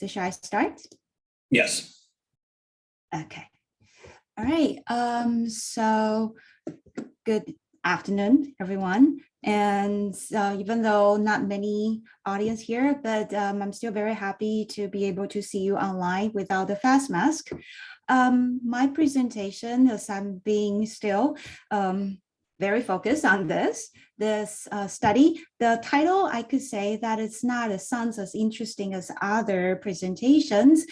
So shall I start? Yes. Okay. All right. So good afternoon, everyone. And even though not many audience here, but I'm still very happy to be able to see you online without the face mask. My presentation, as I'm being still very focused on this study. The title, I could say that it's not sounds as interesting as other presentations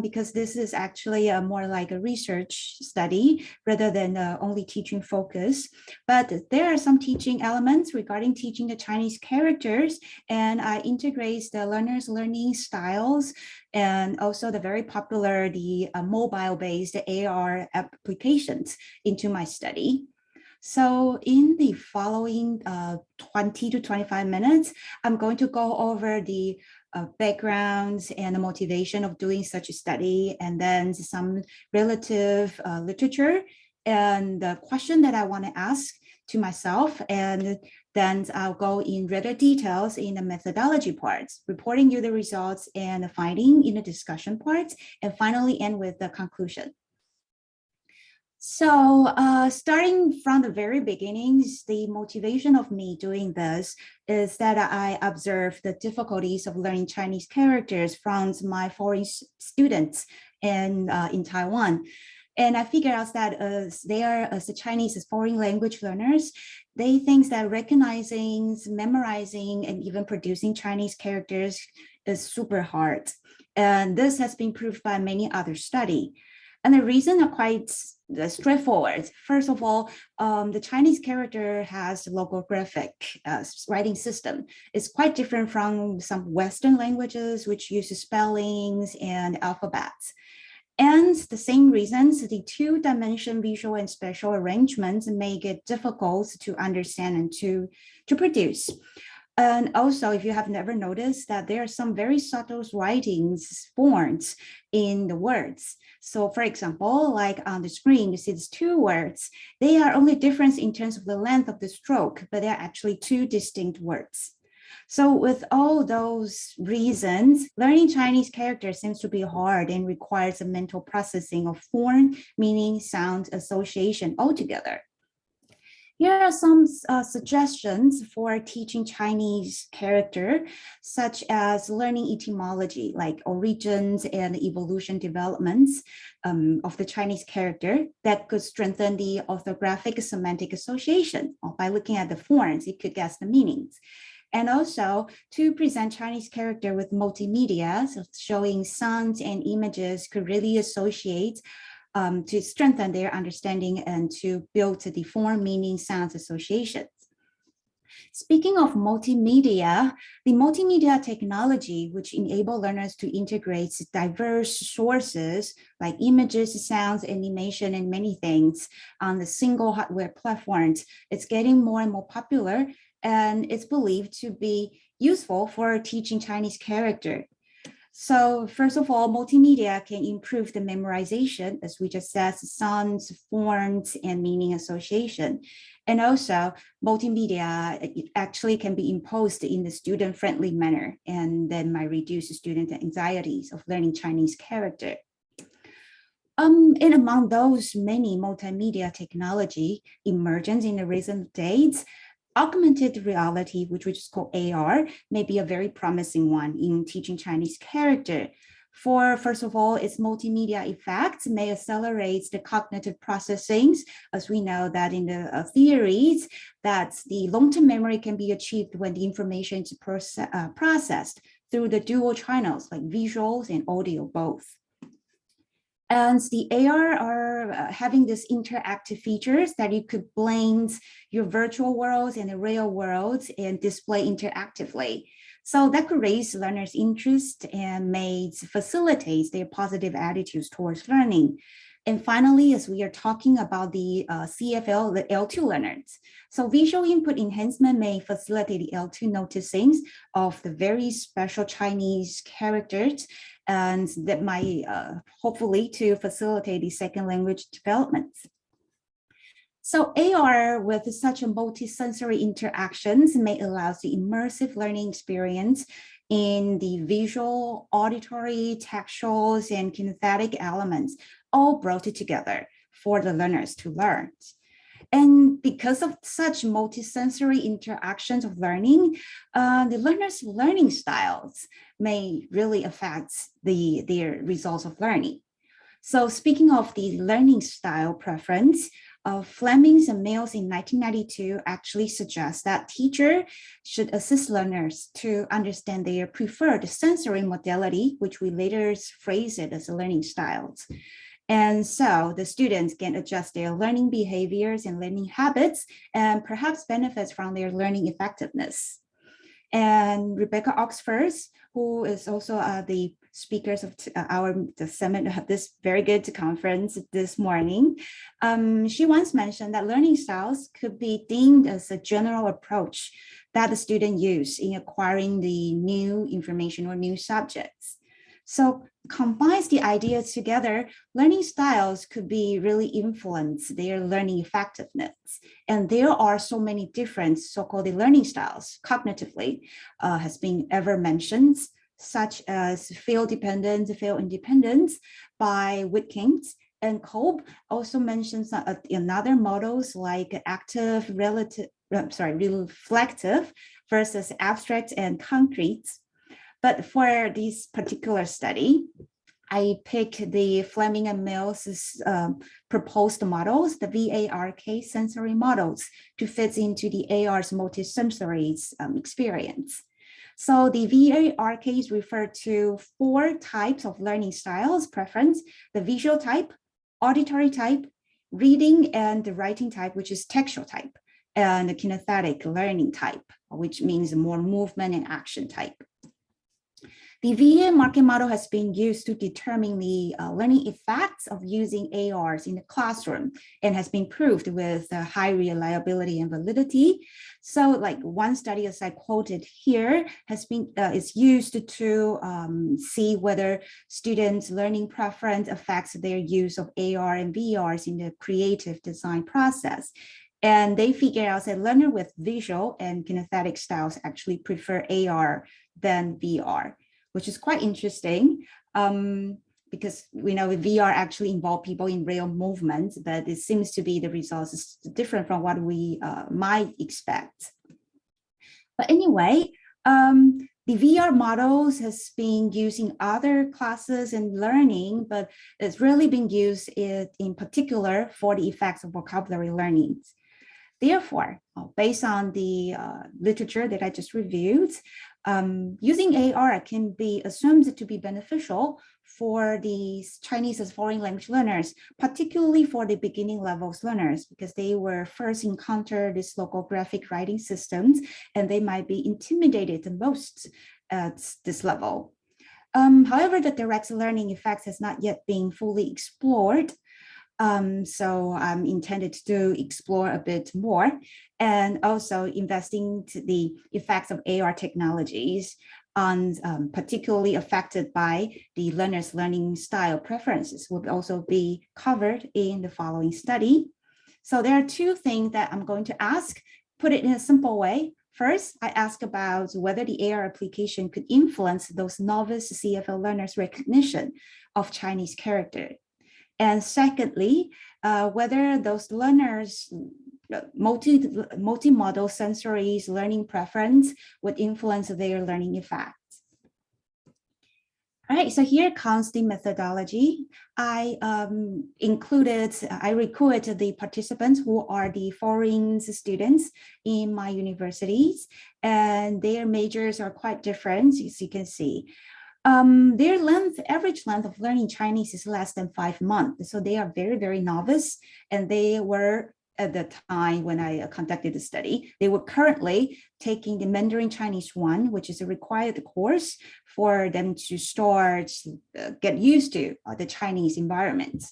because this is actually more like a research study rather than only teaching focus. But there are some teaching elements regarding teaching the Chinese characters, and I integrate the learners' learning styles and also the very popular mobile-based AR applications into my study. So in the following 20 to 25 minutes, I'm going to go over the backgrounds and the motivation of doing such a study, and then some relative literature and the question that I want to ask to myself, and then I'll go in greater details in the methodology parts, reporting you the results and the finding in the discussion parts, and finally end with the conclusion. So starting from the very beginnings, the motivation of me doing this is that I observed the difficulties of learning Chinese characters from my foreign students in Taiwan. And I figured out that they are, as the Chinese as foreign language learners, they think that recognizing, memorizing, and even producing Chinese characters is super hard. And this has been proved by many other studies. And the reason are quite straightforward. First of all, the Chinese character has logographic writing system. It's quite different from some Western languages, which uses spellings and alphabets. And the same reasons, the two-dimension visual and spatial arrangements make it difficult to understand and to produce. And also, if you have never noticed that there are some very subtle writings forms in the words. So for example, like on the screen, you see these two words. They are only different in terms of the length of the stroke, but they're actually two distinct words. So with all those reasons, learning Chinese characters seems to be hard and requires a mental processing of form, meaning, sound, association altogether. Here are some suggestions for teaching Chinese character, such as learning etymology, like origins and evolution developments of the Chinese character that could strengthen the orthographic semantic association. Or by looking at the forms, you could guess the meanings. And also to present Chinese character with multimedia, so showing sounds and images could really associate to strengthen their understanding and to build the form, meaning, sounds associations. Speaking of multimedia, the multimedia technology, which enable learners to integrate diverse sources like images, sounds, animation, and many things on the single hardware platforms, it's getting more and more popular, and it's believed to be useful for teaching Chinese character. So first of all, multimedia can improve the memorization, as we just said, sounds, forms, and meaning association. And also, multimedia actually can be imposed in the student-friendly manner, and then might reduce student anxieties of learning Chinese character. And among those many multimedia technology emergence in the recent days, augmented reality, which we just call AR, may be a very promising one in teaching Chinese character. For, first of all, its multimedia effects may accelerate the cognitive processing, as we know that in the theories that the long-term memory can be achieved when the information is processed through the dual channels like visuals and audio both. And the AR are having these interactive features that you could blend your virtual worlds and the real worlds and display interactively. So that could raise learners' interest and may facilitate their positive attitudes towards learning. And finally, as we are talking about the CFL, the L2 learners. So visual input enhancement may facilitate the L2 noticing of the very special Chinese characters, and that might hopefully to facilitate the second language development. So AR with such a multi-sensory interactions may allow the immersive learning experience in the visual, auditory, textual, and kinesthetic elements, all brought together for the learners to learn. And because of such multisensory interactions of learning, the learners' learning styles may really affect their results of learning. So speaking of the learning style preference, Flemings and Mills in 1992 actually suggest that teachers should assist learners to understand their preferred sensory modality, which we later phrase it as learning styles. And so the students can adjust their learning behaviors and learning habits and perhaps benefits from their learning effectiveness. And Rebecca Oxford, who is also the speakers of the summit, this very good conference this morning, she once mentioned that learning styles could be deemed as a general approach that the student use in acquiring the new information or new subjects. So combines the ideas together, learning styles could be really influence their learning effectiveness. And there are so many different so-called learning styles cognitively has been ever mentioned, such as field dependence, field independence by Witkins. And Kolb also mentions another models like active, reflective versus abstract and concrete. But for this particular study, I picked the Fleming and Mills' proposed models, the VARK sensory models, to fit into the AR's multisensory experience. So the VARKs refer to 4 types of learning styles preference: the visual type, auditory type, reading and the writing type, which is textual type, and the kinesthetic learning type, which means more movement and action type. The VA market model has been used to determine the learning effects of using ARs in the classroom and has been proved with high reliability and validity. So like one study, as I quoted here, has been is used to see whether students' learning preference affects their use of AR and VRs in the creative design process. And they figure out that learners with visual and kinesthetic styles actually prefer AR than VR, which is quite interesting because we know VR actually involve people in real movement, but it seems to be the results is different from what we might expect. But anyway, the VR models has been used in other classes and learning, but it's really been used in particular for the effects of vocabulary learning. Therefore, based on the literature that I just reviewed, using AR can be assumed to be beneficial for the Chinese as foreign language learners, particularly for the beginning levels learners, because they were first encounter this local graphic writing systems, and they might be intimidated the most at this level. However, the direct learning effects has not yet been fully explored. So I'm intended to explore a bit more and also investing to the effects of AR technologies on particularly affected by the learner's learning style preferences will also be covered in the following study. So there are 2 things that I'm going to ask, put it in a simple way. First, I ask about whether the AR application could influence those novice CFL learners' recognition of Chinese character. And secondly, whether those learners' multimodal sensory learning preference would influence their learning effects. All right, so here comes the methodology. I recruited the participants who are the foreign students in my universities, and their majors are quite different, as you can see. Their average length of learning Chinese is less than 5 months. So they are very, very novice. And they were, at the time when I conducted the study, they were currently taking the Mandarin Chinese 1, which is a required course for them to start, get used to the Chinese environment.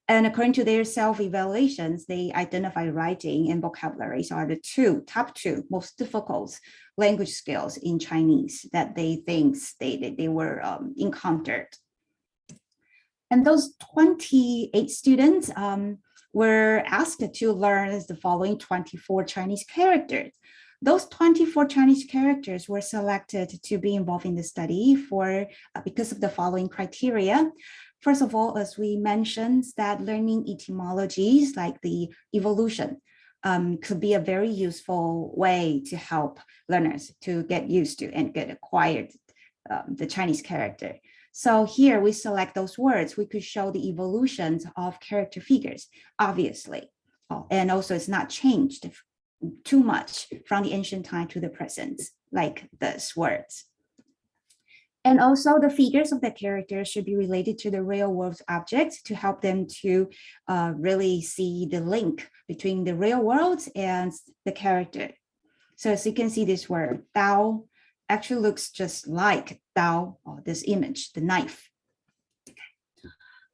And according to their self-evaluations, they identify writing and vocabularies are the top two most difficult language skills in Chinese that they think they were encountered. And those 28 students were asked to learn the following 24 Chinese characters. Those 24 Chinese characters were selected to be involved in the study because of the following criteria. First of all, as we mentioned, that learning etymologies like the evolution could be a very useful way to help learners to get used to and get acquired the Chinese character. So here we select those words. We could show the evolutions of character figures, obviously. And also it's not changed too much from the ancient time to the present, like these words. And also the figures of the characters should be related to the real world objects to help them to really see the link between the real world and the character. So as you can see, this word Dao actually looks just like Dao, or this image, the knife.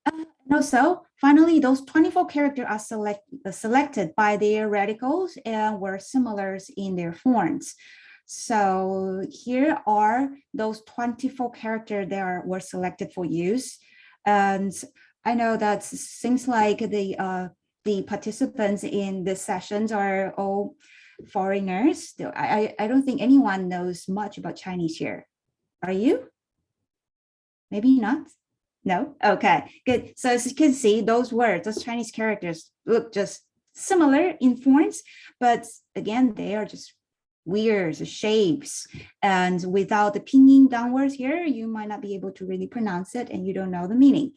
And also, finally, those 24 characters are selected by their radicals and were similar in their forms. So here are those 24 characters that were selected for use. And I know that seems like the participants in the sessions are all foreigners. I don't think anyone knows much about Chinese here. Are you? Maybe not? No? Okay, good. So as you can see, those words, those Chinese characters look just similar in forms, but again, they are just weird shapes. And without the pinyin downwards here, you might not be able to really pronounce it and you don't know the meaning.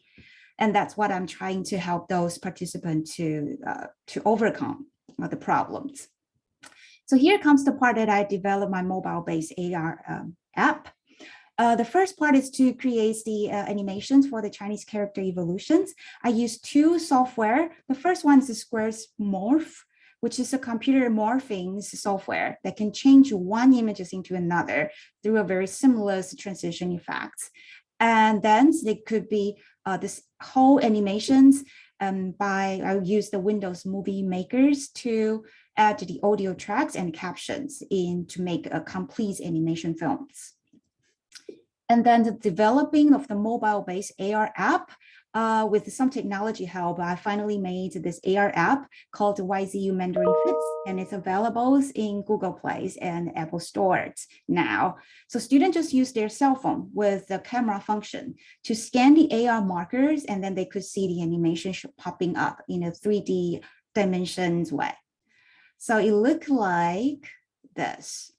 And that's what I'm trying to help those participants to overcome the problems. So here comes the part that I developed my mobile-based AR app. The first part is to create the animations for the Chinese character evolutions. I use two software. The first one is the Square's Morph, which is a computer morphing software that can change one images into another through a very seamless transition effects. And then they could be this whole animations I use the Windows Movie Makers to add the audio tracks and captions to make a complete animation films. And then the developing of the mobile-based AR app with some technology help, I finally made this AR app called YZU Mandarin Fits, and it's available in Google Play and Apple Stores now. So students just use their cell phone with the camera function to scan the AR markers, and then they could see the animation popping up in a 3D dimensions way. So it looked like this.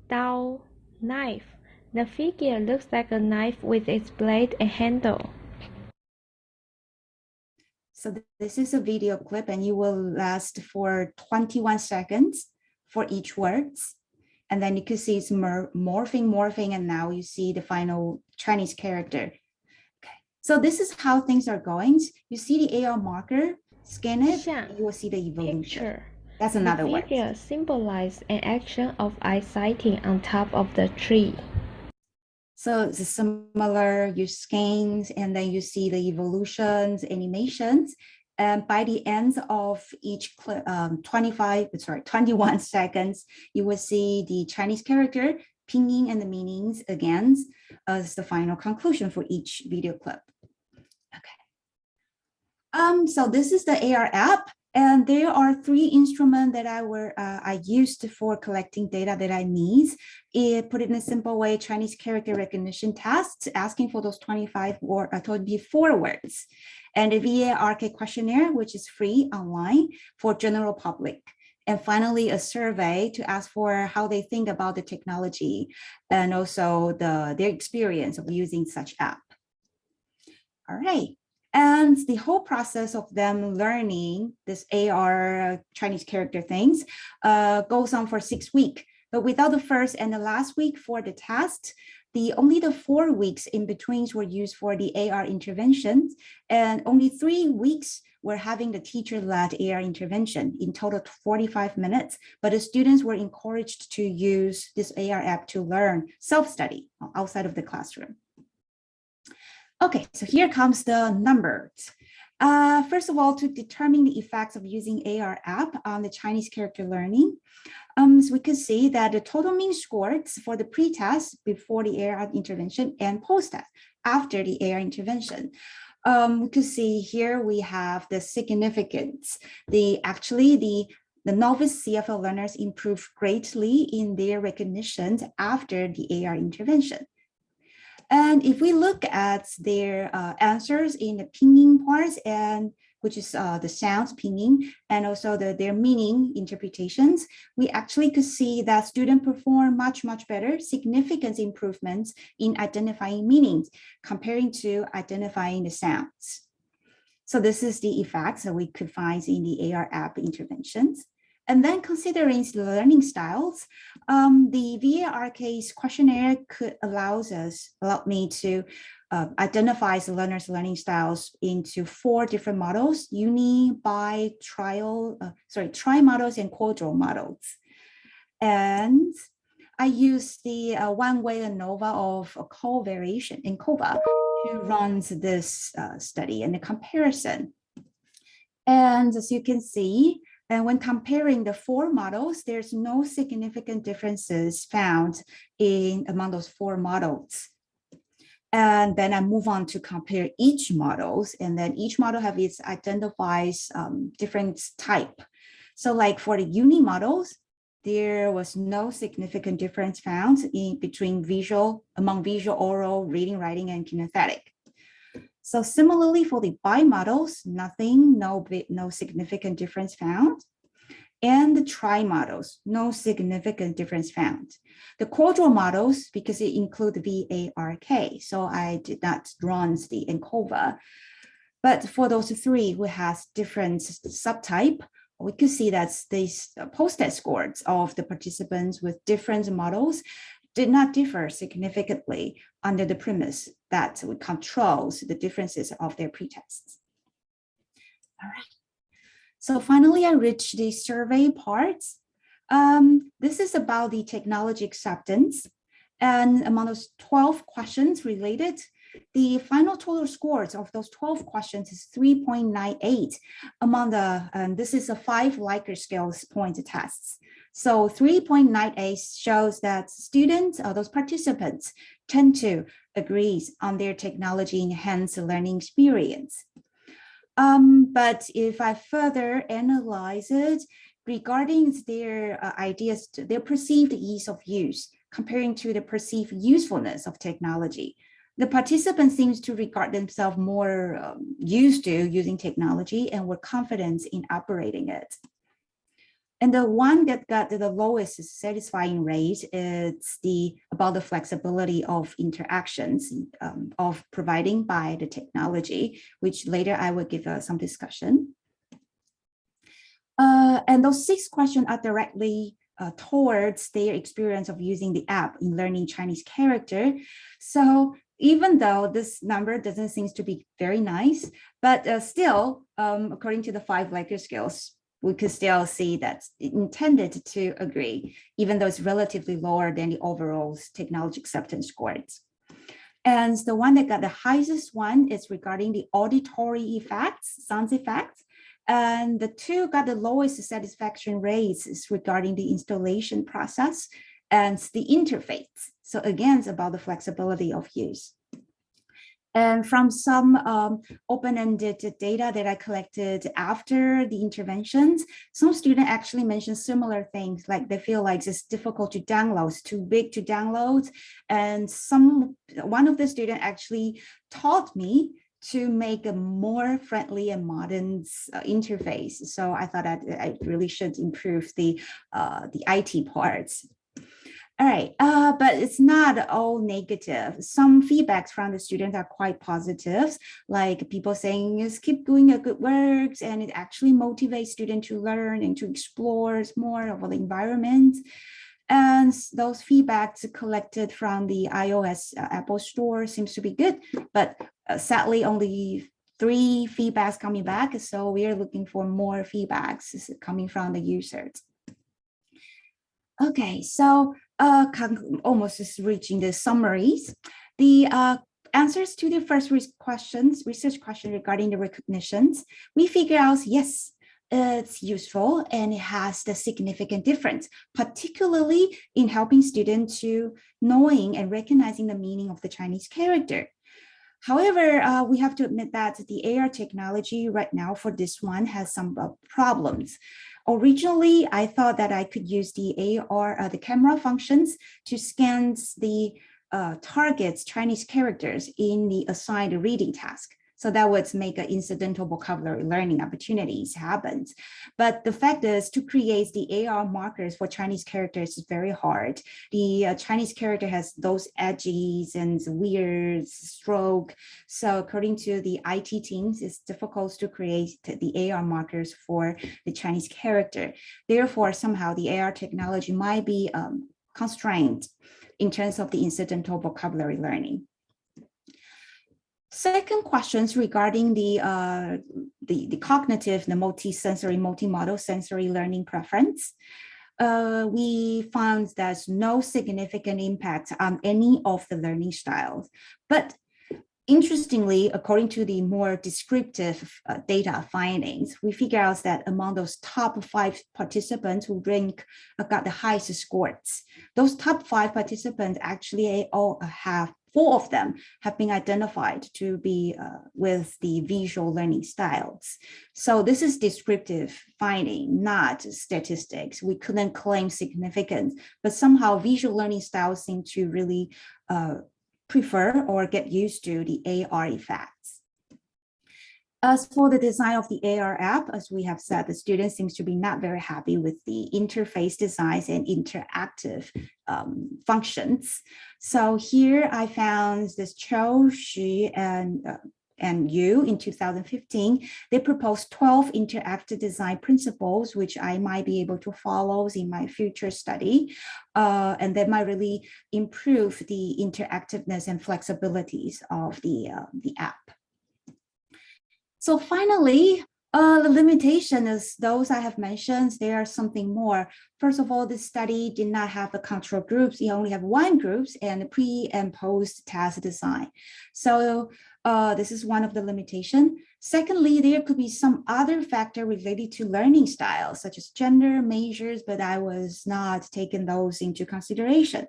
Dao, knife. The figure looks like a knife with its blade and handle. So this is a video clip and you will last for 21 seconds for each words. And then you can see it's morphing, and now you see the final Chinese character. Okay, so this is how things are going. You see the AR marker, scan it, you will see the evolution. Picture. That's another word. The figure symbolizes an action of eye sighting on top of the tree. So it's similar, you scan and then you see the evolutions, animations. And by the end of each 21 seconds, you will see the Chinese character, pinyin and the meanings again as the final conclusion for each video clip. Okay. So this is the AR app. And there are 3 instruments that I used for collecting data that I need. Put it in a simple way, Chinese character recognition tasks, asking for those 24 words. And a VARK questionnaire, which is free online for general public. And finally, a survey to ask for how they think about the technology and also their experience of using such app. All right. And the whole process of them learning this AR Chinese character things goes on for 6 weeks. But without the first and the last week for the test, only the 4 weeks in between were used for the AR interventions, and only 3 weeks were having the teacher-led AR intervention, in total 45 minutes. But the students were encouraged to use this AR app to learn self-study outside of the classroom. Okay, so here comes the numbers. First of all, to determine the effects of using AR app on the Chinese character learning, so we could see that the total mean scores for the pre-test before the AR intervention and post-test after the AR intervention. We could see here we have the significance. Actually, the the novice CFL learners improved greatly in their recognition after the AR intervention. And if we look at their answers in the pinging parts, and which is the sounds pinging, and also their meaning interpretations, we actually could see that students perform much better, significant improvements in identifying meanings comparing to identifying the sounds. So this is the effects that we could find in the AR app interventions. And then considering the learning styles, the VARK's questionnaire allowed me to identify the learners' learning styles into 4 different models: uni, bi, tri models, and quadro models. And I used the one-way ANOVA of a covariation in COVA to run this study and the comparison. And as you can see, and when comparing the 4 models, there's no significant differences found among those 4 models. And then I move on to compare each models, and then each model have its identifies different type. So like for the uni models, there was no significant difference found among visual, oral, reading, writing, and kinesthetic. So similarly for the bi models, no significant difference found. And the tri models, no significant difference found. The quadro models, because it includes VARK, so I did not run the ANCOVA. But for those 3 who has different subtype, we could see that these post-test scores of the participants with different models did not differ significantly under the premise that we controls the differences of their pretests. All right. So finally, I reached the survey parts. This is about the technology acceptance. And among those 12 questions related, the final total scores of those 12 questions is 3.98 among this is a 5 Likert scales point tests. So 3.98 shows that students, or those participants, tend to agree on their technology enhanced learning experience. But if I further analyze it regarding their ideas, their perceived ease of use, comparing to the perceived usefulness of technology, the participants seems to regard themselves more used to using technology and were confident in operating it. And the one that got the lowest satisfying rate is about the flexibility of interactions of providing by the technology, which later I will give some discussion. And those 6 questions are directly towards their experience of using the app in learning Chinese character. So even though this number doesn't seem to be very nice, but still, according to the 5 Likert scales, we could still see that it intended to agree, even though it's relatively lower than the overall technology acceptance scores. And the one that got the highest one is regarding the auditory effects, sound effects. And the 2 got the lowest satisfaction rates is regarding the installation process and the interface. So again, it's about the flexibility of use. And from some open-ended data that I collected after the interventions, some students actually mentioned similar things, like they feel like it's difficult to download, it's too big to download. And one of the students actually taught me to make a more friendly and modern interface. So I thought that I really should improve the IT parts. All right, but it's not all negative. Some feedbacks from the students are quite positive, like people saying, just keep doing your good works, and it actually motivates students to learn and to explore more of the environment. And those feedbacks collected from the iOS Apple Store seems to be good, but sadly only 3 feedbacks coming back. So we are looking for more feedbacks coming from the users. Okay, so almost is reaching the summaries. The answers to the first research question regarding the recognitions, we figure out, yes, it's useful and it has the significant difference, particularly in helping students to knowing and recognizing the meaning of the Chinese character. However, we have to admit that the AR technology right now for this one has some problems. Originally, I thought that I could use the AR, the camera functions to scan the targets Chinese characters in the assigned reading task. So that would make incidental vocabulary learning opportunities happen. But the fact is, to create the AR markers for Chinese characters is very hard. The Chinese character has those edges and weird stroke. So according to the IT teams, it's difficult to create the AR markers for the Chinese character. Therefore, somehow the AR technology might be constrained in terms of the incidental vocabulary learning. Second questions regarding the cognitive, the multi-sensory, multimodal sensory learning preference. We found there's no significant impact on any of the learning styles. But interestingly, according to the more descriptive data findings, we figure out that among those top 5 participants who got the highest scores, those top 5 participants actually all have 4 of them have been identified to be with the visual learning styles. So this is descriptive finding, not statistics. We couldn't claim significance, but somehow visual learning styles seem to really prefer or get used to the AR effects. As for the design of the AR app, as we have said, the student seems to be not very happy with the interface designs and interactive functions. So here I found this Chou, Xu, and Yu in 2015. They proposed 12 interactive design principles, which I might be able to follow in my future study. And that might really improve the interactiveness and flexibilities of the app. So finally, the limitation is those I have mentioned. There are something more. First of all, this study did not have the control groups. You only have 1 group and pre and post task design. So this is one of the limitations. Secondly, there could be some other factor related to learning styles, such as gender measures, but I was not taking those into consideration.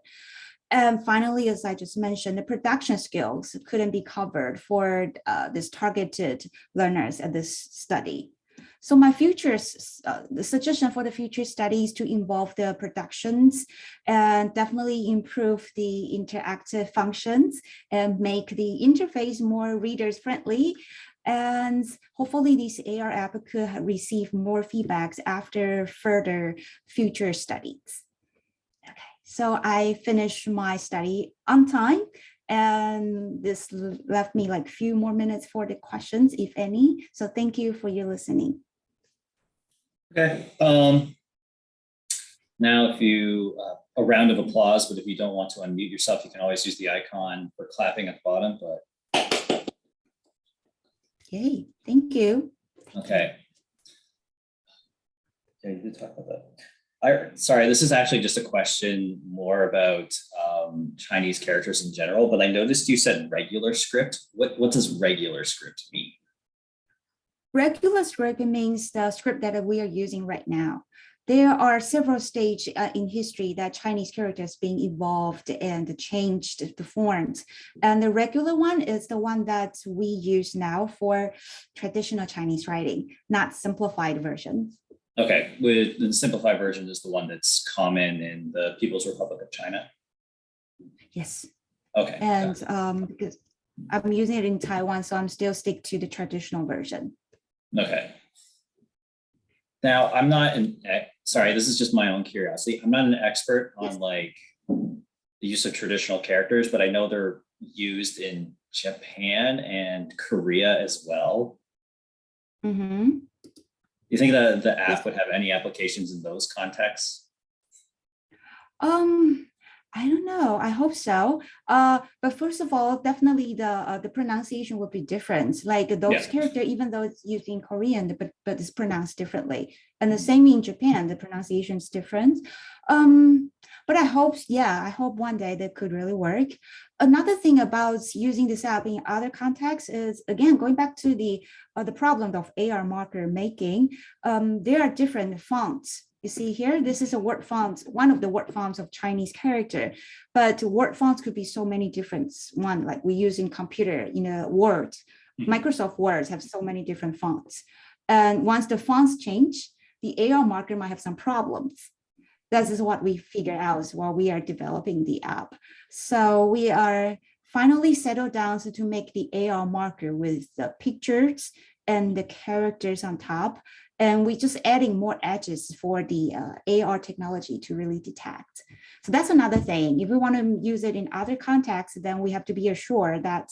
And finally, as I just mentioned, the production skills couldn't be covered for this targeted learners at this study. So my the suggestion for the future studies to involve the productions and definitely improve the interactive functions and make the interface more readers friendly. And hopefully this AR app could receive more feedbacks after further future studies. So I finished my study on time, and this left me like a few more minutes for the questions, if any. So thank you for your listening. Okay. Now, if you, a round of applause, but if you don't want to unmute yourself, you can always use the icon for clapping at the bottom, but. Yay, thank you. Okay. Yeah, you did talk about that. Sorry, this is actually just a question more about Chinese characters in general, but I noticed you said regular script. What does regular script mean? Regular script means the script that we are using right now. There are several stages in history that Chinese characters being evolved and changed the forms. And the regular one is the one that we use now for traditional Chinese writing, not simplified versions. Okay, with the simplified version is the one that's common in the People's Republic of China? Yes. Okay. And because I'm using it in Taiwan, so I'm still stick to the traditional version. Okay. Now, I'm not sorry, this is just my own curiosity. I'm not an expert on like the use of traditional characters, but I know they're used in Japan and Korea as well. Mm-hmm. You think that the app would have any applications in those contexts? I don't know. I hope so. But first of all, definitely the pronunciation would be different. Like those characters, even though it's used in Korean, but it's pronounced differently. And the same in Japan, the pronunciation is different. But I hope one day that could really work. Another thing about using this app in other contexts is, again, going back to the problem of AR marker making, there are different fonts. You see here, this is a word font, one of the word fonts of Chinese character, but word fonts could be so many different one, like we use in computer, in a Word. Microsoft Words have so many different fonts. And once the fonts change, the AR marker might have some problems. This is what we figured out while we are developing the app. So we are finally settled down to make the AR marker with the pictures and the characters on top. And we're just adding more edges for the AR technology to really detect. So that's another thing. If we want to use it in other contexts, then we have to be assured that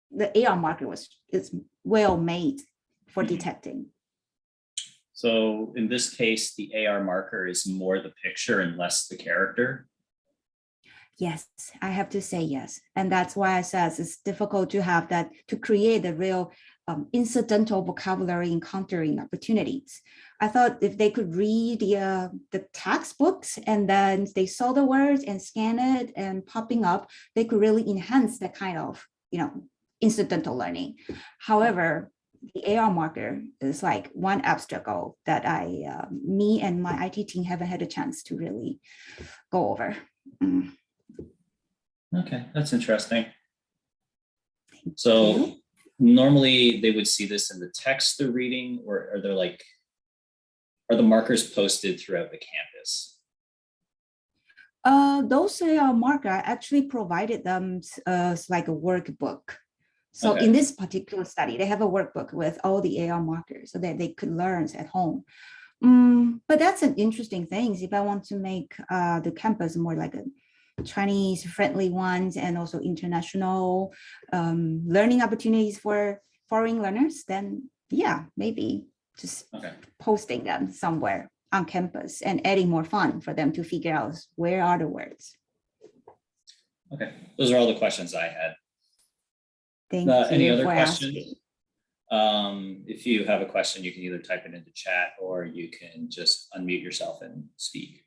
the AR marker is well made for detecting. So in this case, the AR marker is more the picture and less the character. Yes, I have to say yes. And that's why I said it's difficult to have that, to create the real incidental vocabulary encountering opportunities. I thought if they could read the textbooks and then they saw the words and scan it and popping up, they could really enhance that kind of, incidental learning. However, the AR marker is like one abstract goal that me and my IT team haven't had a chance to really go over. Okay, that's interesting. So normally they would see this in the text they're reading, or are the markers posted throughout the campus? Those AR marker, I actually provided them as like a workbook. So Okay. in this particular study, they have a workbook with all the AR markers so that they could learn at home. But that's an interesting thing. If I want to make the campus more like a Chinese friendly ones and also international learning opportunities for foreign learners, then yeah, maybe just posting them somewhere on campus and adding more fun for them to figure out where are the words. Okay, those are all the questions I had. Thank you any other for questions? asking. If you have a question, you can either type it into chat or you can just unmute yourself and speak.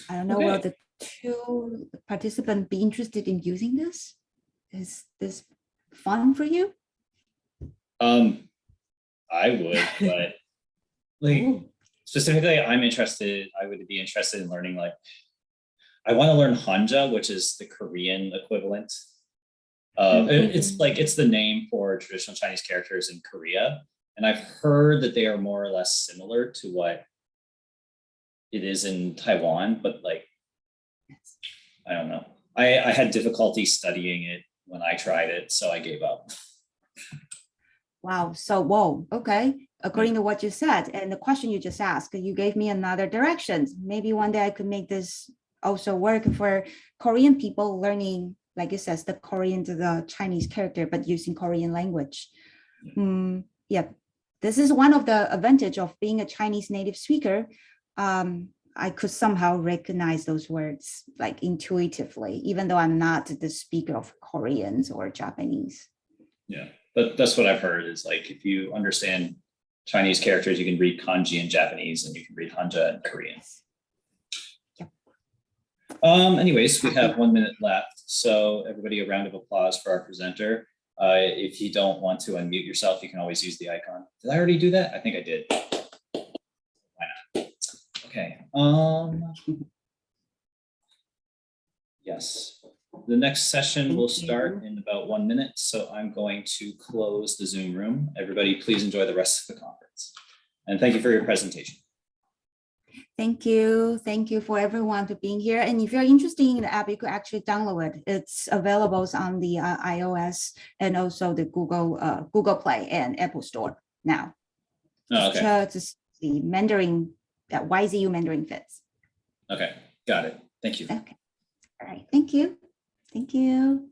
I don't know, will the two participants be interested in using this? Is this fun for you? I would, but specifically, I would be interested in learning, I want to learn Hanja, which is the Korean equivalent. It's the name for traditional Chinese characters in Korea. And I've heard that they are more or less similar to what it is in Taiwan, but I don't know. I had difficulty studying it when I tried it, so I gave up. Wow. So, whoa. Okay. According to what you said and the question you just asked, you gave me another direction. Maybe one day I could make this also work for Korean people learning, like it says, the Korean to the Chinese character, but using Korean language. Yeah. This is one of the advantage of being a Chinese native speaker. I could somehow recognize those words like intuitively, even though I'm not the speaker of Koreans or Japanese. Yeah, but that's what I've heard is if you understand Chinese characters, you can read kanji in Japanese and you can read Hanja in Korean. Yep. Anyways, we have 1 minute left. So everybody, a round of applause for our presenter. If you don't want to unmute yourself, you can always use the icon. Did I already do that? I think I did. Why not? Okay. Yes. The next session will start in about 1 minute. So I'm going to close the Zoom room. Everybody, please enjoy the rest of the conference. And thank you for your presentation. Thank you. Thank you for everyone for being here. And if you're interested in the app, you could actually download it. It's available on the iOS and also the Google Play and Apple Store now. Oh, okay. Just the Mandarin, YZU Mandarin Fits. Okay, got it. Thank you. Okay. All right. Thank you. Thank you.